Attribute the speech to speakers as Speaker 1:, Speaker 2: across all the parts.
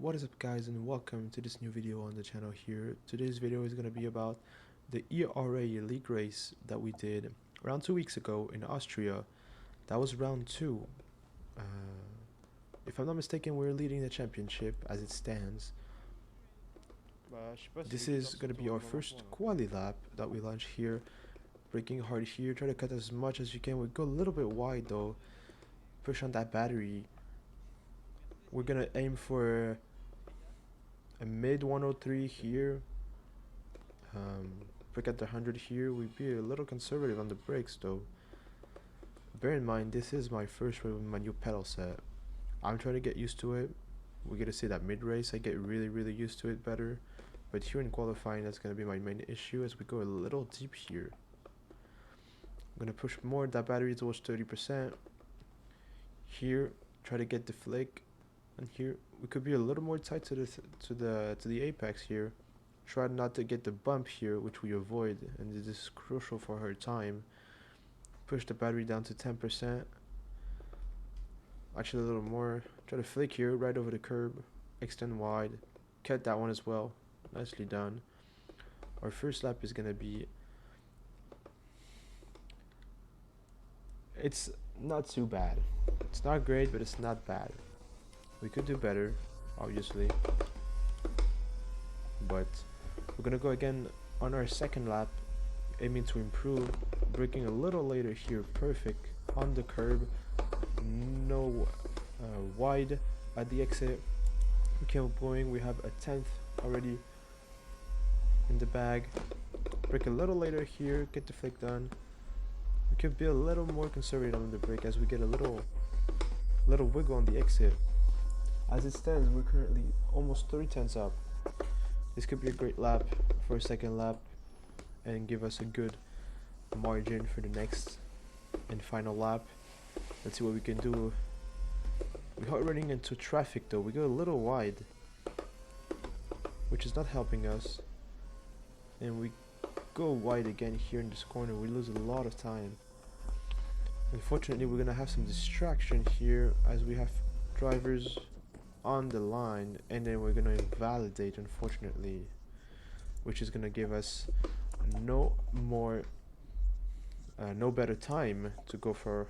Speaker 1: What is up guys, and welcome to this new video on the channel here. Today's video is going to be about the ERA league race that we did around 2 weeks ago in Austria. That was round 2. If I'm not mistaken, we're leading the championship as it stands. This is going to be our first quali lap that we launch here. Braking hard here, try to cut as much as you can. We go a little bit wide though. Push on that battery. We're going to aim for a mid 103 here. Brake at the 100 here. We'd be a little conservative on the brakes though. Bear in mind, this is my first race with my new pedal set. I'm trying to get used to it. We're gonna see that mid race I get really used to it better, but here in qualifying that's gonna be my main issue as we go a little deep here. I'm gonna push more that battery towards 30%. Here, try to get the flick, and here we could be a little more tight to the apex here. Try not to get the bump here, which we avoid, and this is crucial for her time. Push the battery down to 10%. Actually a little more. Try to flick here, right over the curb. Extend wide. Cut that one as well. Nicely done. Our first lap is gonna be... It's not too bad. It's not great, but it's not bad. We could do better, obviously. But we're gonna go again on our second lap, aiming to improve. Braking a little later here, perfect on the curb. No wide at the exit. We keep going. We have a 10th already in the bag. Brake a little later here, get the flick done. We could be a little more conservative on the brake as we get a little wiggle on the exit. As it stands, we're currently almost 30 tenths up. This could be a great lap for a second lap and give us a good margin for the next and final lap. Let's see what we can do. We are running into traffic though. We go a little wide, which is not helping us, and we go wide again here in this corner. We lose a lot of time. Unfortunately, we're gonna have some distraction here as we have drivers on the line, and then we're gonna invalidate, unfortunately, which is gonna give us no better time to go for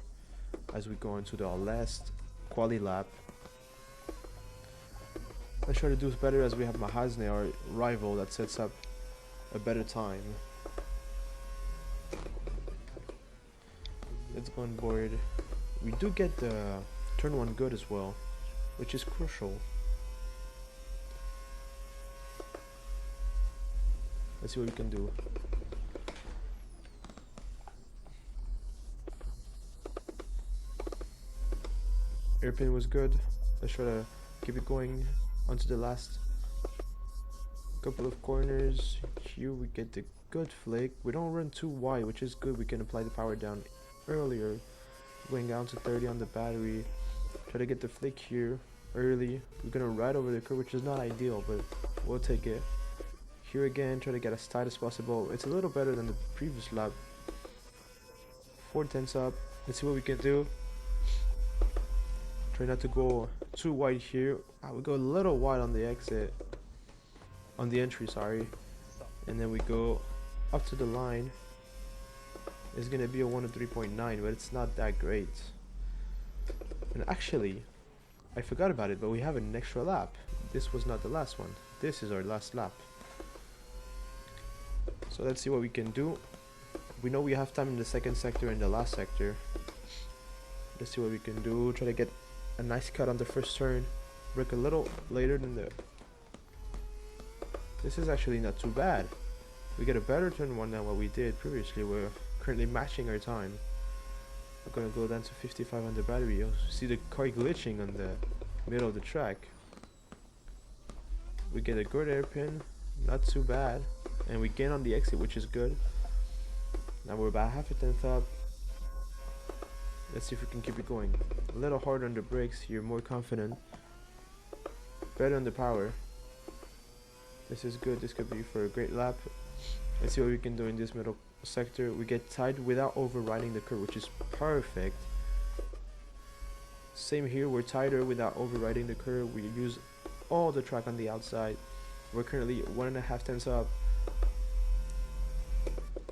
Speaker 1: as we go into the last quali lap. Let's try to do better as we have Mahazne, our rival, that sets up a better time. Let's go on board. We do get the turn 1 good as well, which is crucial. Let's see what we can do. Airpin was good. Let's try to keep it going onto the last couple of corners. Here we get the good flick. We don't run too wide, which is good. We can apply the power down earlier. Going down to 30 on the battery. Try to get the flick here early. We're gonna ride over the curve, which is not ideal, but we'll take it. Here again, try to get as tight as possible. It's a little better than the previous lap. 4 tenths up. Let's see what we can do. Try not to go too wide here. We go a little wide on the exit, on the entry, sorry, and then we go up to the line. It's gonna be a 103.9, but it's not that great. And actually, I forgot about it, but we have an extra lap. This was not the last one. This is our last lap. So let's see what we can do. We know we have time in the second sector and the last sector. Let's see what we can do. Try to get a nice cut on the first turn. Brake a little later than the... This is actually not too bad. We get a better turn 1 than what we did previously. We're currently matching our time. We're gonna go down to 55 on the battery. You'll see the car glitching on the middle of the track. We get a good airpin, not too bad, and we gain on the exit, which is good. Now we're about half a tenth up. Let's see if we can keep it going. A little harder on the brakes here, more confident. Better on the power. This is good. This could be for a great lap. Let's see what we can do in this middle sector. We get tight without overriding the curve, which is perfect. Same here, we're tighter without overriding the curve. We use all the track on the outside. We're currently 1.5 tenths up.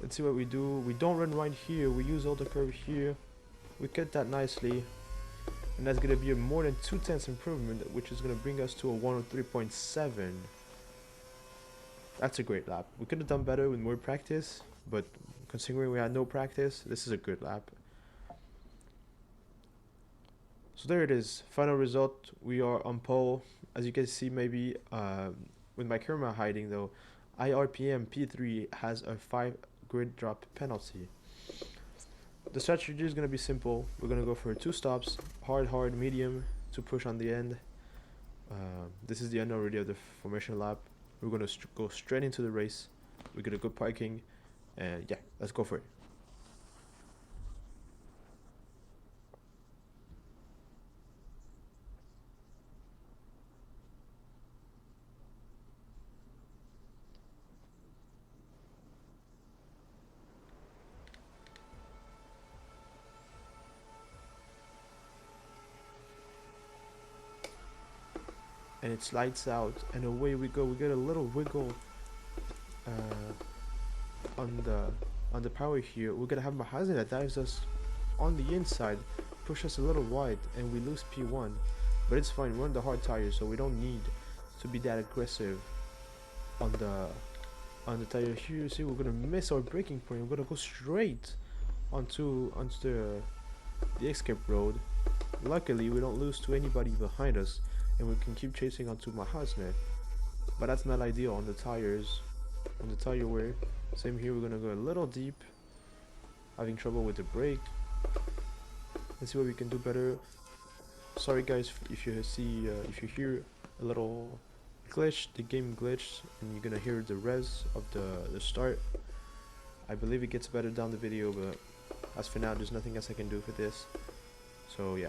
Speaker 1: Let's see what we do. We don't run right here. We use all the curve here. We cut that nicely. And that's going to be a more than 2 tenths improvement, which is going to bring us to a 103.7. That's a great lap. We could have done better with more practice, but considering we had no practice, this is a good lap. So there it is. Final result. We are on pole. As you can see, maybe with my camera hiding though, IRPM P3 has a 5 grid drop penalty. The strategy is going to be simple. We're going to go for 2 stops, hard, medium to push on the end. This is the end already of the formation lap. We're going to go straight into the race. We get a good parking, and yeah, let's go for it. And it slides out, and away we go. We get a little wiggle on the power here. We're gonna have Mahazi that dives us on the inside, push us a little wide, and we lose P1. But it's fine. We're on the hard tires, so we don't need to be that aggressive on the tire here. You see, we're gonna miss our braking point. We're gonna go straight onto the escape road. Luckily, we don't lose to anybody behind us, and we can keep chasing onto Mahasne. But that's not ideal on the tires, on the tire wear. Same here, we're gonna go a little deep, having trouble with the brake. Let's see what we can do better. Sorry guys if you hear a little glitch, the game glitched, and you're gonna hear the res of the start. I believe it gets better down the video, but as for now, there's nothing else I can do for this. So yeah.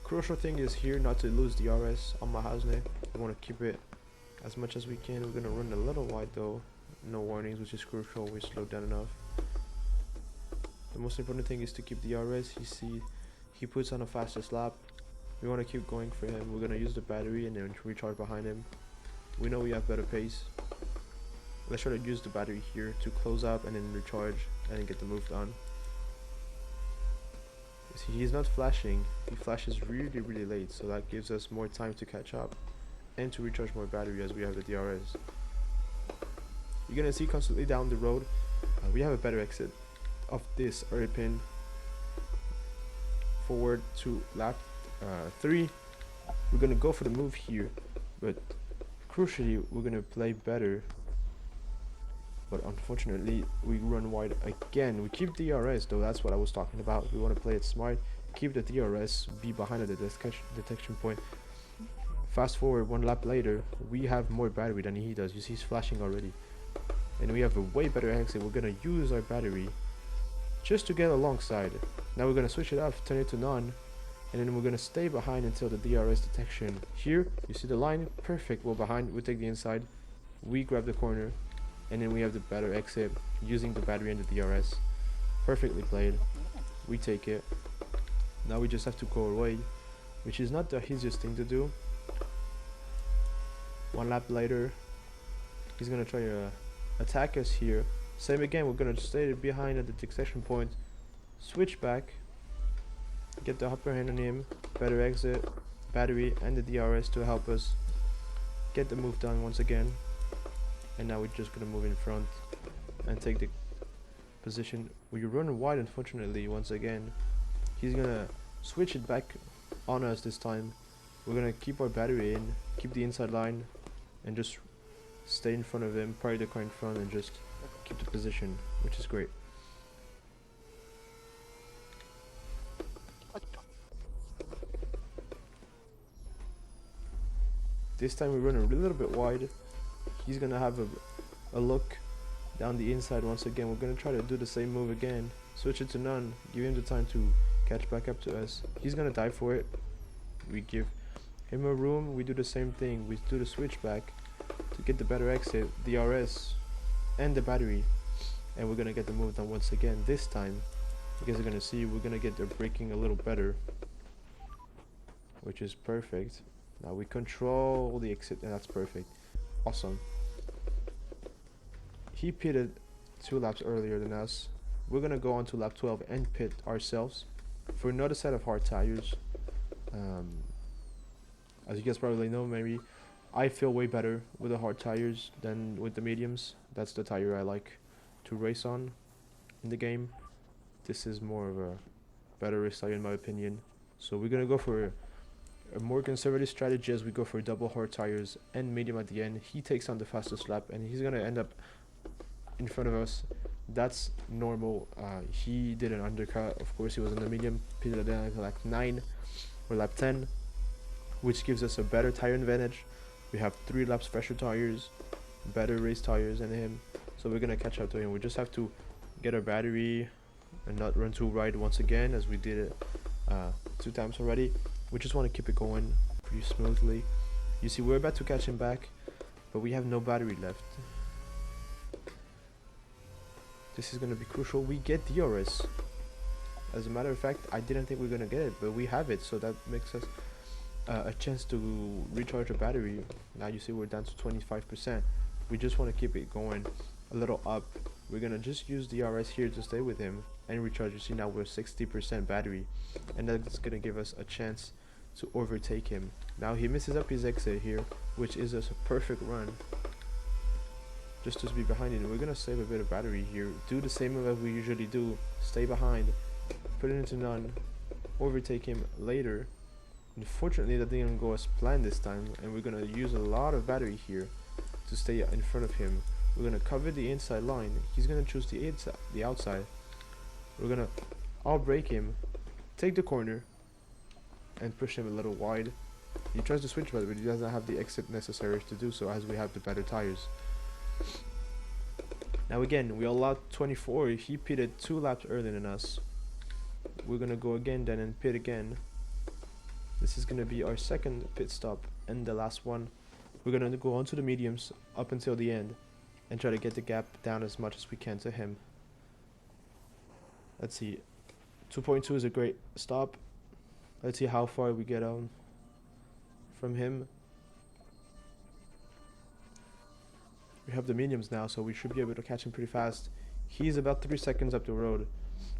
Speaker 1: Crucial thing is here not to lose the RS on Mahasne. We want to keep it as much as we can. We're gonna run a little wide though, no warnings, which is crucial. We slowed down enough. The most important thing is to keep the RS. He puts on a fastest lap. We want to keep going for him. We're gonna use the battery and then recharge behind him. We know we have better pace. Let's try to use the battery here to close up and then recharge and then get the move done. See, he's not flashing. He flashes really late, so that gives us more time to catch up and to recharge more battery as we have the DRS. You're gonna see constantly down the road, we have a better exit of this early pin forward to lap 3. We're gonna go for the move here, but crucially we're gonna play better. But unfortunately, we run wide again. We keep DRS though, that's what I was talking about. We want to play it smart, keep the DRS, be behind the detection point. Fast forward 1 lap later, we have more battery than he does. You see he's flashing already. And we have a way better exit. We're going to use our battery just to get alongside. Now we're going to switch it off, turn it to none. And then we're going to stay behind until the DRS detection. Here, you see the line, perfect. We're behind, we take the inside. We grab the corner. And then we have the better exit using the battery and the DRS. Perfectly played. We take it. Now we just have to go away, which is not the easiest thing to do. 1 lap later, he's gonna try to attack us here. Same again, we're gonna stay behind at the detection point, switch back, get the upper hand on him, better exit, battery and the DRS to help us get the move done once again. And now we're just gonna move in front and take the position. We run wide, unfortunately, once again. He's gonna switch it back on us this time. We're gonna keep our battery in, keep the inside line, and just stay in front of him, park the car in front, and just keep the position, which is great. This time we run a little bit wide. He's gonna have a look down the inside once again. We're gonna try to do the same move again. Switch it to none. Give him the time to catch back up to us. He's gonna dive for it. We give him a room. We do the same thing. We do the switch back to get the better exit, the RS, and the battery. And we're gonna get the move done once again. This time, you guys are gonna see we're gonna get the braking a little better, which is perfect. Now we control the exit, and that's perfect. Awesome. He pitted 2 laps earlier than us. We're gonna go on to lap 12 and pit ourselves for another set of hard tires. As you guys probably know, maybe I feel way better with the hard tires than with the mediums. That's the tire I like to race on in the game. This is more of a better race tire in my opinion. So we're gonna go for a more conservative strategy as we go for double hard tires and medium at the end. He takes on the fastest lap and he's gonna end up in front of us. That's normal. He did an undercut. Of course, he was in the medium, pitted down at like 9 or lap 10, which gives us a better tire advantage. We have 3 laps fresher tires, better race tires than him, so we're gonna catch up to him. We just have to get our battery and not run too wide once again, as we did it 2 times already. We just want to keep it going pretty smoothly. You see, we're about to catch him back, but we have no battery left. This is gonna be crucial. We get DRS. As a matter of fact, I didn't think we were gonna get it, but we have it, so that makes us a chance to recharge the battery. Now you see we're down to 25%. We just want to keep it going a little up. We're gonna just use DRS here to stay with him and recharge. You see now we're 60% battery, and that's gonna give us a chance to overtake him. Now he misses up his exit here, which is just a perfect run just to be behind it. We're gonna save a bit of battery here, do the same as we usually do, stay behind, put it into none, overtake him later. Unfortunately, that didn't go as planned this time, and we're gonna use a lot of battery here to stay in front of him. We're gonna cover the inside line. He's gonna choose the outside. We're gonna outbrake him, take the corner, and push him a little wide. He tries to switch, but he doesn't have the exit necessary to do so, as we have the better tires. Now again, we allowed 24. He pitted 2 laps earlier than us. We're gonna go again then and pit again. This is gonna be our second pit stop and the last one. We're gonna go on to the mediums up until the end and try to get the gap down as much as we can to him. Let's see, 2.2 is a great stop. Let's see how far we get on from him. We have the mediums now, so we should be able to catch him pretty fast. He's about 3 seconds up the road,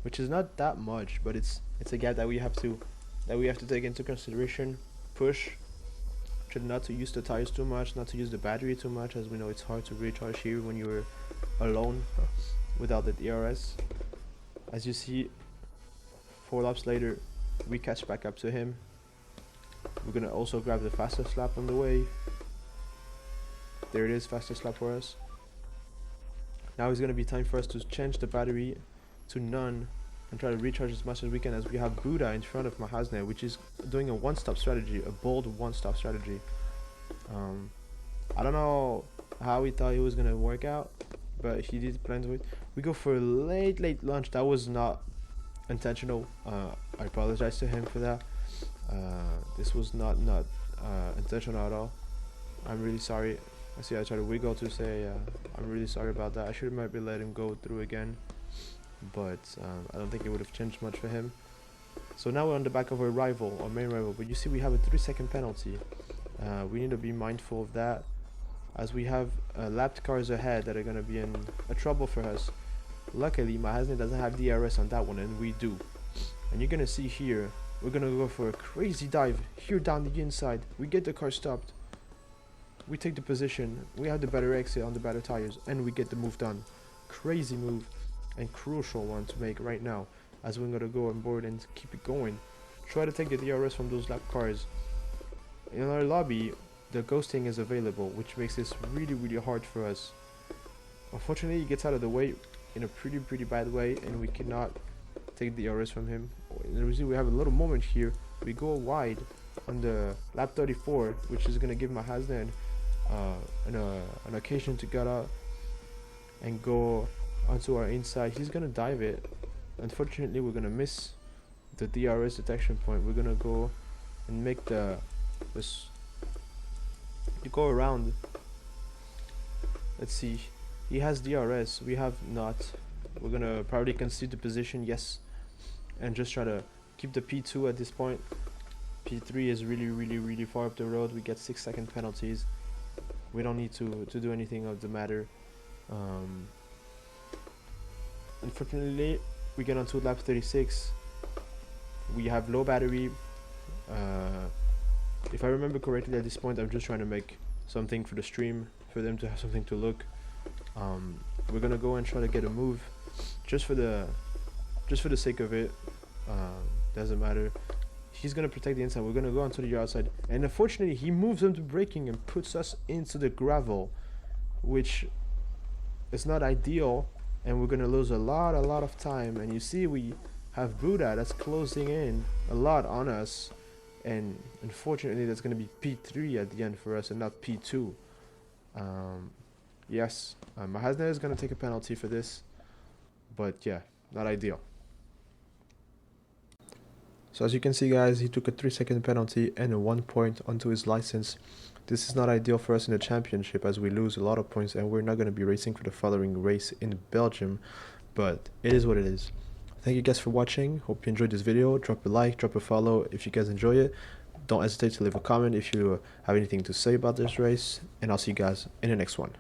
Speaker 1: which is not that much, but it's a gap that we have to take into consideration. Push, try not to use the tires too much, not to use the battery too much, as we know it's hard to recharge here when you're alone without the DRS. As you see, 4 laps later, we catch back up to him. We're gonna also grab the fastest lap on the way. There it is, fastest lap for us. Now it's gonna be time for us to change the battery to none and try to recharge as much as we can, as we have Buddha in front of Mahasne, which is doing a one-stop strategy, a bold one-stop strategy. I don't know how he thought it was gonna work out, but he did plan to it. We go for a late launch. That was not intentional. I apologize to him for that. This was not intentional at all. I'm really sorry. I see I tried to wiggle to say I'm really sorry about that. I should maybe let him go through again, but I don't think it would have changed much for him. So now we're on the back of our rival, our main rival, but you see we have a 3-second penalty. We need to be mindful of that, as we have lapped cars ahead that are going to be in a trouble for us. Luckily, Mahasne doesn't have DRS on that one, and we do. And you're going to see here, we're going to go for a crazy dive here down the inside. We get the car stopped. We take the position. We have the better exit on the better tires, and we get the move done. Crazy move and crucial one to make right now, as we're going to go on board and keep it going. Try to take the DRS from those lap cars. In our lobby, the ghosting is available, which makes this really hard for us. Unfortunately, he gets out of the way in a pretty bad way, and we cannot take the DRS from him. We have a little moment here. We go wide on the lap 34, which is going to give Mahasne an occasion to get out and go onto our inside. He's going to dive it. Unfortunately, we're going to miss the DRS detection point. We're going to go and make to go around. Let's see, he has DRS, we have not. We're gonna probably concede the position, yes, and just try to keep the P2 at this point. P3 is really far up the road. We get 6-second penalties. We don't need to do anything of the matter. Unfortunately, we get onto lap 36. We have low battery. If I remember correctly, at this point, I'm just trying to make something for the stream, for them to have something to look. We're gonna go and try to get a move, just for the sake of it. Doesn't matter. He's gonna protect the inside. We're gonna go onto the outside, and unfortunately, he moves into braking and puts us into the gravel, which is not ideal. And we're gonna lose a lot of time. And you see, we have Buddha that's closing in a lot on us, and unfortunately, that's gonna be P3 at the end for us, and not P2. Yes, Mahasna is gonna take a penalty for this, but yeah, not ideal. So as you can see, guys, he took a 3-second penalty and a 1 point onto his license. This is not ideal for us in the championship, as we lose a lot of points and we're not going to be racing for the following race in Belgium, but it is what it is. Thank you guys for watching. Hope you enjoyed this video. Drop a like, drop a follow if you guys enjoy it. Don't hesitate to leave a comment if you have anything to say about this race, and I'll see you guys in the next one.